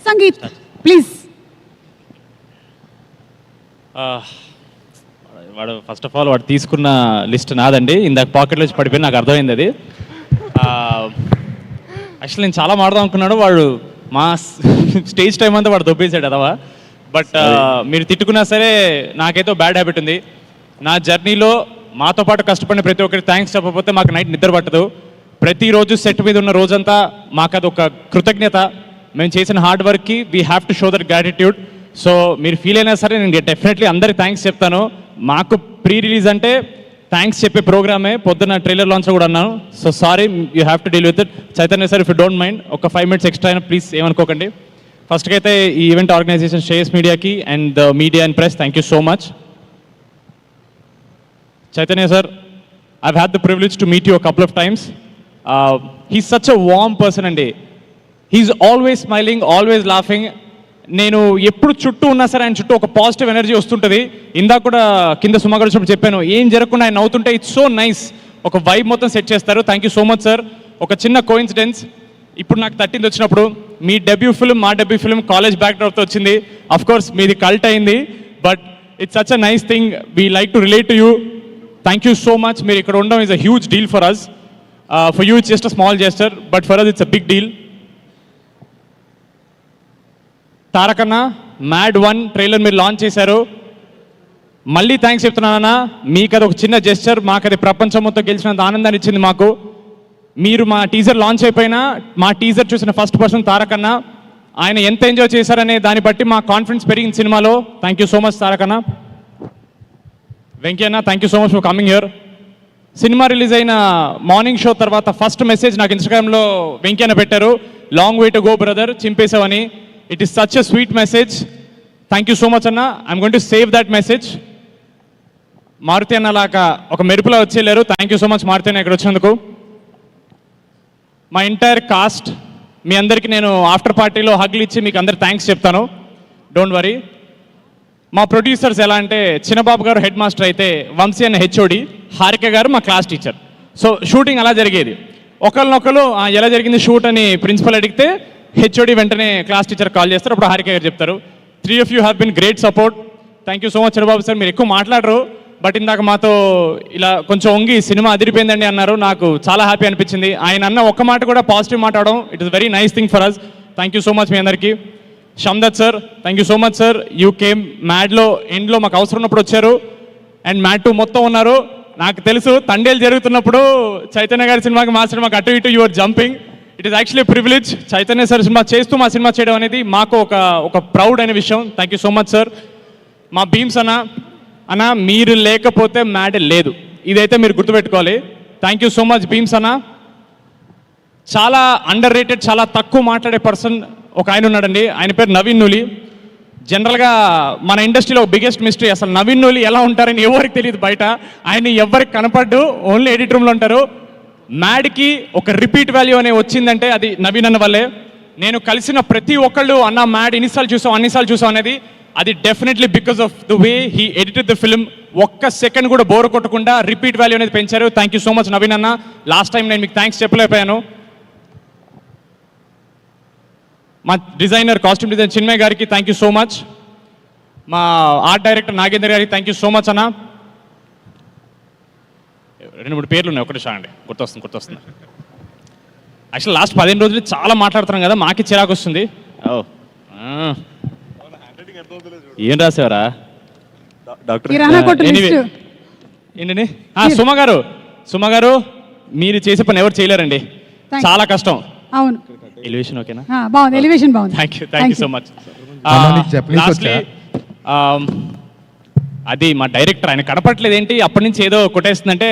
Sangeet please. వాడు first of all వాడు తీసుకున్న లిస్ట్ నాదండి. ఇందాక పాకెట్లో వచ్చి పడిపోయి నాకు అర్థమైంది అది. యాక్చువల్లీ నేను చాలా మాడదాం అనుకున్నాడు, వాడు మా స్టేజ్ టైం అంతా వాడు దొబ్బేశాడు అదవా. బట్ మీరు తిట్టుకున్నా సరే నాకైతే బ్యాడ్ హ్యాబిట్ ఉంది. నా జర్నీలో మాతో పాటు కష్టపడిన ప్రతి ఒక్కరికి థ్యాంక్స్ చెప్పకపోతే మాకు నైట్ నిద్ర పట్టదు. ప్రతిరోజు సెట్ మీద ఉన్న రోజంతా మాకు అది ఒక కృతజ్ఞత. మేము చేసిన హార్డ్ వర్క్కి we have to show that gratitude. So మీరు ఫీల్ అయినా సరే నేను డెఫినెట్లీ అందరికి థ్యాంక్స్ చెప్తాను. మాకు ప్రీ రిలీజ్ అంటే థ్యాంక్స్ చెప్పే ప్రోగ్రామే. పొద్దున్న ట్రైలర్ లాంచ్ కూడా అన్నాను. So sorry, you have to deal with it. Chaitanya sir, if you don't mind ఒక 5 minutes ఎక్స్ట్రా అయినా ప్లీజ్ ఏమనుకోకండి. ఫస్ట్కి అయితే ఈ ఈవెంట్ ఆర్గనైజేషన్ శ్రేయస్ మీడియాకి and the media and press thank you so much. Chaitanya sir, I've had the privilege to meet you a couple of times. He's such a warm person and he's always smiling, always laughing. నేను ఎప్పుడు చుట్టూ ఉన్నా సరే ఆయన చుట్టూ ఒక positive energy వస్తుంటుంది. ఇందాక కూడా కింద సుమాగర్ వచ్చినప్పుడు చెప్పాను, ఏం జరగకుండా ఆయన నవ్వుతుంటే ఇట్స్ సో నైస్. ఒక వైబ్ మొత్తం సెట్ చేస్తారు. Thank you so much sir. ఒక చిన్న కోఇన్సిడెన్స్, ఇప్పుడు నాకు 13th వచ్చినప్పుడు మీ డెబ్యూ ఫిల్మ్ మా డెబ్యూ ఫిల్మ్ కాలేజ్ బ్యాక్డ్రాప్తో వచ్చింది. అఫ్ కోర్స్ మీది కల్ట్ అయింది, but it's such a nice thing. We like to relate to you. Thank you so much. మీరు ఇక్కడ ఉండడం is a huge deal for us. For you it's just a small gesture, but for us it's a big deal. తారకన్న, mad 1 trailer మీరు launch చేశారు. మళ్ళీ thanks చెప్తున్నానన్నా. మీకు అది ఒక చిన్న జెస్చర్, మాకు అది ప్రపంచం మొత్తం గెలిచినంత ఆనందాన్ని ఇచ్చింది మాకు. మీరు మా టీజర్ లాంచ్ అయిపోయినా మా టీజర్ చూసిన ఫస్ట్ పర్సన్ తారకన్న. ఆయన ఎంత ఎంజాయ్ చేశారనే దాన్ని బట్టి మా కాన్ఫిడెన్స్ పెరిగింది సినిమాలో. థ్యాంక్ యూ సో మచ్ తారకన్న. వెంకయ్యన్న, thank you so much for coming here. సినిమా రిలీజ్ అయిన మార్నింగ్ షో తర్వాత ఫస్ట్ మెసేజ్ నాకు ఇన్స్టాగ్రామ్లో వెంకయ్యన్న పెట్టారు, long way to go brother, చింపేశావని. It is such a sweet message. Thank you so much అన్న. I'm going to save that message. Maruthi అన్న లాగా ఒక మెరుపులో వచ్చేళ్ళారు. Thank you so much Maruthi అన్న ఇక్కడ వచ్చినందుకు. మా ఎంటైర్ కాస్ట్, మీ అందరికీ నేను ఆఫ్టర్ పార్టీలో హగ్లు ఇచ్చి మీకు అందరు థ్యాంక్స్ చెప్తాను, డోంట్ వరీ. మా ప్రొడ్యూసర్స్ ఎలా అంటే, చిన్నబాబు గారు హెడ్ మాస్టర్ అయితే వంశీ అన్న హెచ్ఓడి, హారిక గారు మా క్లాస్ టీచర్. సో షూటింగ్ అలా జరిగేది. ఒకరినొకరు ఎలా జరిగింది షూట్ అని ప్రిన్సిపల్ అడిగితే హెచ్ఓడి వెంటనే క్లాస్ టీచర్ కాల్ చేస్తారు, అప్పుడు హారిక గారు చెప్తారు. 3 of you have been great support. Thank you so much Chinnababu sir. మీరు ఎక్కువ మాట్లాడరు, బట్ ఇందాక మాతో ఇలా కొంచెం వంగి సినిమా అదిరిపోయిందండి అన్నారు. నాకు చాలా హ్యాపీ అనిపించింది. ఆయన అన్న ఒక్క మాట కూడా పాజిటివ్ మాట్లాడడం, it is very nice thing for us. Thank you so much మీ అందరికీ. Shamdat sir, thank you so much sir. You came మ్యాడ్లో ఎండ్లో మాకు అవసరం ఉన్నప్పుడు వచ్చారు, అండ్ మ్యాడ్ 2 మొత్తం ఉన్నారు. నాకు తెలుసు తండేలు జరుగుతున్నప్పుడు చైతన్య గారి సినిమాకి మా సినిమాకి అటు ఇటు your jumping. It is actually privilege. Chaitanya sir cinema చేస్తూ మా సినిమా చేయడం అనేది మాకు ఒక ప్రౌడ్ అయిన విషయం. Thank you so much sir. మా భీమ్స్ అన్న మీరు లేకపోతే మ్యాడ్ లేదు, ఇదైతే మీరు గుర్తుపెట్టుకోవాలి. Thank you so much Bheems అన్న. చాలా అండర్ రేటెడ్, చాలా తక్కువ మాట్లాడే పర్సన్ ఒక ఆయన ఉన్నాడండి, ఆయన పేరు నవీన్ నూలి. జనరల్గా మన ఇండస్ట్రీలో బిగ్గెస్ట్ మిస్టరీ, అసలు నవీన్ నూలి ఎలా ఉంటారని ఎవరికి తెలియదు బయట. ఆయన ఎవరికి కనపడ్డు, ఓన్లీ ఎడిట్ రూమ్లో ఉంటారు. మ్యాడ్కి ఒక రిపీట్ వాల్యూ అనే వచ్చిందంటే అది నవీన్ అన్న వల్లే. నేను కలిసిన ప్రతి ఒక్కళ్ళు అన్న మ్యాడ్ ఇన్నిసార్లు చూసాం అనేది, అది definitely because of the way he edited the film. ఒక్క సెకండ్ కూడా బోర్ కొట్టకుండా రిపీట్ వాల్యూ అనేది పెంచారు. Thank you so much Naveen అన్న. లాస్ట్ టైం నేను మీకు థ్యాంక్స్ చెప్పలేకపోయాను. మా డిజైనర్, కాస్ట్యూమ్ డిజైనర్ చిన్మయ్ గారికి థ్యాంక్ యూ సో మచ్. మా ఆర్ట్ డైరెక్టర్ నాగేంద్ర గారికి థ్యాంక్ యూ సో మచ్ అన్న. 2-3 పేర్లు ఉన్నాయి, ఒకటి షా అండి, గుర్తొస్తుంది. యాక్చువల్ లాస్ట్ 15 రోజులు చాలా మాట్లాడుతున్నాం కదా, మాకి చిరాకు వస్తుంది. ఏం రాసేవరా ఏంటండి? సుమ గారు మీరు చేసే పని ఎవరు చేయలేరండి, చాలా కష్టం. అవును, ఎలివేషన్ ఓకేనా? బాగుంది, ఎలివేషన్ బాగుంది. Thank you so much. అది మా డైరెక్టర్, ఆయన కనపట్లేదు ఏంటి, అప్పటి నుంచి ఏదో కొట్టేస్తుందంటే